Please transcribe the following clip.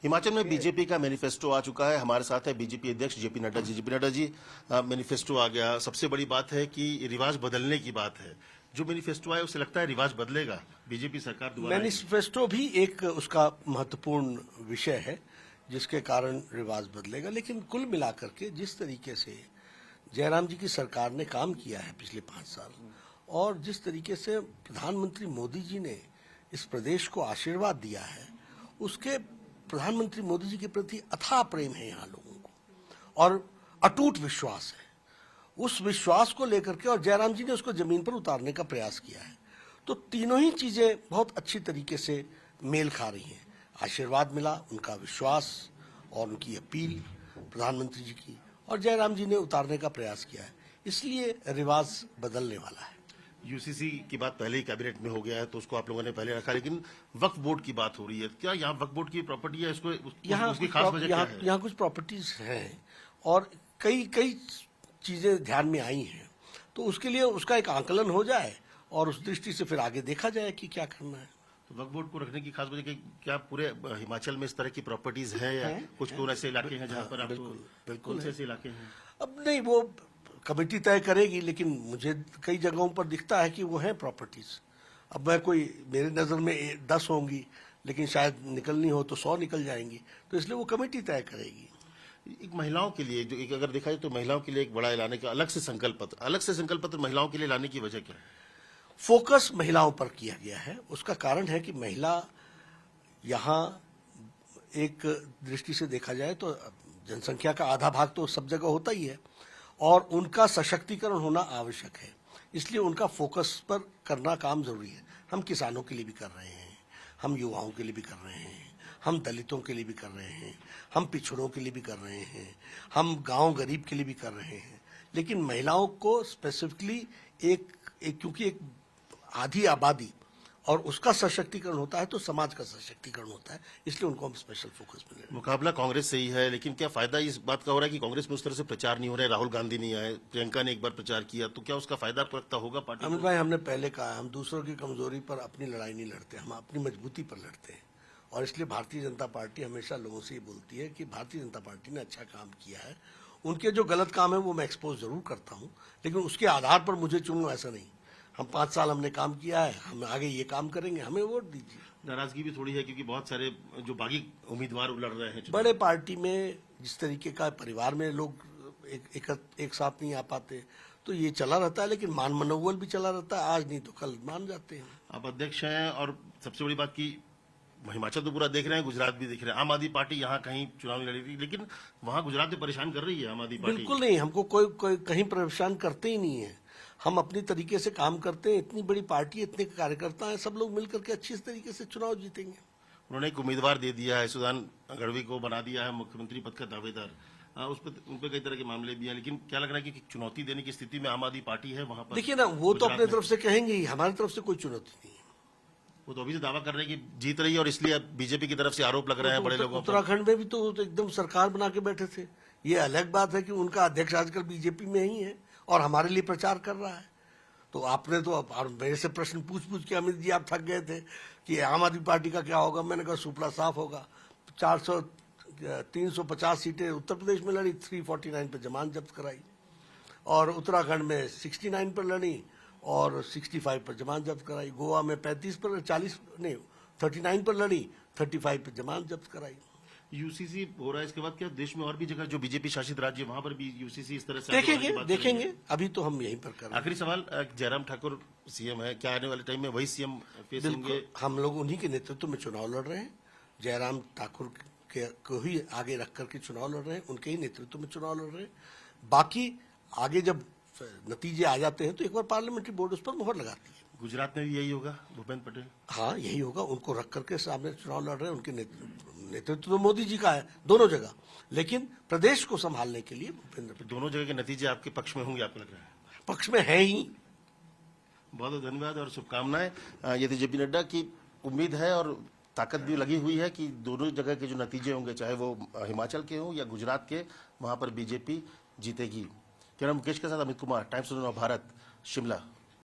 हिमाचल में बीजेपी का मैनिफेस्टो आ चुका है। हमारे साथ है बीजेपी अध्यक्ष JP Nadda ji. JP Nadda ji, manifesto आ गया। सबसे बड़ी बात है कि रिवाज बदलने की बात है। जो मैनिफेस्टो आया उससे लगता है रिवाज बदलेगा, बीजेपी सरकार दोबारा आएगी। मैनिफेस्टो भी एक उसका महत्वपूर्ण विषय है जिसके कारण रिवाज बदलेगा। लेकिन कुल मिलाकर के जिस तरीके से जयराम जी की सरकार ने काम किया है पिछले 5 साल और जिस तरीके से प्रधानमंत्री मोदी जी ने इस प्रदेश को आशीर्वाद दिया है, उसके प्रधानमंत्री मोदी जी के प्रति अथाह प्रेम है यहाँ लोगों को और अटूट विश्वास है। उस विश्वास को लेकर के और जयराम जी ने उसको जमीन पर उतारने का प्रयास किया है। तो तीनों ही चीजें बहुत अच्छी तरीके से मेल खा रही हैं। आशीर्वाद मिला, उनका विश्वास और उनकी अपील प्रधानमंत्री जी की, और जयराम जी ने उतारने का प्रयास किया है, इसलिए रिवाज बदलने वाला है। यूसीसी की बात पहले ही कैबिनेट में हो गया है तो उसको आप लोगों ने पहले रखा, लेकिन वक्फ बोर्ड की बात हो रही है। क्या यहाँ वक्फ बोर्ड की प्रॉपर्टी है? इसको उसकी खास वजह क्या है? यहाँ कुछ प्रॉपर्टीज हैं और कई कई चीजें ध्यान में आई हैं, तो उसके लिए उसका एक आंकलन हो जाए और उस दृष्टि से फिर आगे देखा जाए कि क्या करना है। तो वक्फ बोर्ड को रखने की खास वजह क्या पूरे हिमाचल में इस तरह की प्रॉपर्टीज है या कुछ ऐसे इलाके हैं जहाँ पर आपको बिल्कुल ऐसे इलाके हैं? अब नहीं, वो कमेटी तय करेगी, लेकिन मुझे कई जगहों पर दिखता है कि वो हैं प्रॉपर्टीज। अब मेरे नज़र में 10 होंगी, लेकिन शायद निकलनी हो तो 100 निकल जाएंगी, तो इसलिए वो कमेटी तय करेगी। एक महिलाओं के लिए जो एक अगर देखा जाए तो महिलाओं के लिए एक बड़ा लाने का अलग से संकल्प पत्र महिलाओं के लिए लाने की वजह क्या है? फोकस महिलाओं पर किया गया है। उसका कारण है कि महिला यहाँ एक दृष्टि से देखा जाए तो जनसंख्या का आधा भाग तो सब जगह होता ही है और उनका सशक्तिकरण होना आवश्यक है, इसलिए उनका फोकस पर करना काम जरूरी है। हम किसानों के लिए भी कर रहे हैं, हम युवाओं के लिए भी कर रहे हैं, हम दलितों के लिए भी कर रहे हैं, हम पिछड़ों के लिए भी कर रहे हैं, हम गांव गरीब के लिए भी कर रहे हैं। लेकिन महिलाओं को स्पेसिफिकली क्योंकि एक आधी आबादी और उसका सशक्तिकरण होता है तो समाज का सशक्तिकरण होता है, इसलिए उनको हम स्पेशल फोकस में ले रहे हैं। मुकाबला कांग्रेस से ही है, लेकिन क्या फायदा इस बात का हो रहा है कि कांग्रेस में उस तरह से प्रचार नहीं हो रहा है? राहुल गांधी नहीं आए, प्रियंका ने एक बार प्रचार किया, तो क्या उसका फायदा आपको लगता होगा पार्टी? अमित भाई, हमने पहले कहा, हम दूसरों की कमजोरी पर अपनी लड़ाई नहीं लड़ते, हम अपनी मजबूती पर लड़ते हैं। और इसलिए भारतीय जनता पार्टी हमेशा लोगों से ये बोलती है कि भारतीय जनता पार्टी ने अच्छा काम किया है। उनके जो गलत काम है वो मैं एक्सपोज जरूर करता हूँ, लेकिन उसके आधार पर मुझे चुन लो ऐसा नहीं। हम 5 साल हमने काम किया है, हम आगे ये काम करेंगे, हमें वोट दीजिए। नाराजगी भी थोड़ी है क्योंकि बहुत सारे जो बागी उम्मीदवार लड़ रहे हैं। बड़े पार्टी में जिस तरीके का परिवार में लोग एक साथ नहीं आ पाते, तो ये चला रहता है, लेकिन मान मनोबल भी चला रहता है। आज नहीं तो कल मान जाते हैं। आप अध्यक्ष हैं और सबसे बड़ी बात की हिमाचल तो पूरा देख रहे हैं, गुजरात भी देख रहे हैं। आम आदमी पार्टी यहाँ कहीं चुनाव नहीं लड़ी थी, लेकिन वहाँ गुजरात में परेशान कर रही है आम आदमी पार्टी। बिल्कुल नहीं, हमको कोई कहीं परेशान करते ही नहीं है। हम अपनी तरीके से काम करते हैं। इतनी बड़ी पार्टी, इतने कार्यकर्ता हैं, सब लोग मिलकर के अच्छी तरीके से चुनाव जीतेंगे। उन्होंने एक उम्मीदवार दे दिया है, सुदान गढ़वी को बना दिया है मुख्यमंत्री पद का दावेदार। उस पर उन पर कई तरह के मामले भी हैं, लेकिन क्या लग रहा है कि चुनौती देने की स्थिति में आम आदमी पार्टी है वहां पर? देखिए ना, वो तो अपने तरफ से कहेंगे ही, हमारी तरफ से कोई चुनौती नहीं है। वो तो अभी से दावा कर रहे हैं कि जीत रही है और इसलिए बीजेपी की तरफ से आरोप लग रहे हैं बड़े लोगों पर। उत्तराखंड में भी तो एकदम सरकार बना के बैठे थे। ये अलग बात है कि उनका अध्यक्ष आजकल बीजेपी में ही है और हमारे लिए प्रचार कर रहा है। तो आपने तो मेरे से प्रश्न पूछ के, अमित जी आप थक गए थे कि आम आदमी पार्टी का क्या होगा। मैंने कहा सुपड़ा साफ होगा। 350 सीटें उत्तर प्रदेश में लड़ी, 349 पर जमानत जब्त कराई, और उत्तराखंड में 69 पर लड़ी और 65 पर जमानत जब्त कराई। गोवा में 39 पर लड़ी, 35 पर जमानत जब्त कराई। यूसीसी हो रहा है, इसके बाद क्या देश में और भी जगह जो बीजेपी शासित राज्य वहां पर भी यूसीसी इस तरह से देखेंगे। अभी तो हम यहीं पर कर रहे हैं। आखिरी सवाल, जयराम ठाकुर सीएम है, क्या आने वाले टाइम में वही सीएम फेस होंगे? हम लोग उन्हीं के नेतृत्व में चुनाव लड़ रहे हैं। जयराम ठाकुर को ही आगे रख करके चुनाव लड़ रहे हैं, उनके ही नेतृत्व में चुनाव लड़ रहे हैं। बाकी आगे जब नतीजे आ जाते हैं तो एक बार पार्लियामेंट्री बोर्ड उस पर मुहर लगाती है। गुजरात में भी यही होगा, भूपेंद्र पटेल? हाँ, यही होगा। उनको रख करके सामने चुनाव लड़ रहे हैं। उनके नेतृत्व तो मोदी जी का है दोनों जगह, लेकिन प्रदेश को संभालने के लिए भूपेंद्र पटेल। दोनों जगह के नतीजे आपके पक्ष में होंगे, आपको लग रहा है? पक्ष में है ही। बहुत बहुत धन्यवाद और शुभकामनाएं। ये थी जेपी नड्डा की उम्मीद है और ताकत भी लगी हुई है कि दोनों जगह के जो नतीजे होंगे, चाहे वो हिमाचल के हों या गुजरात के, वहां पर बीजेपी जीतेगी। कैमरा मुकेश के साथ अमित कुमार, टाइम्स ऑफ भारत, शिमला।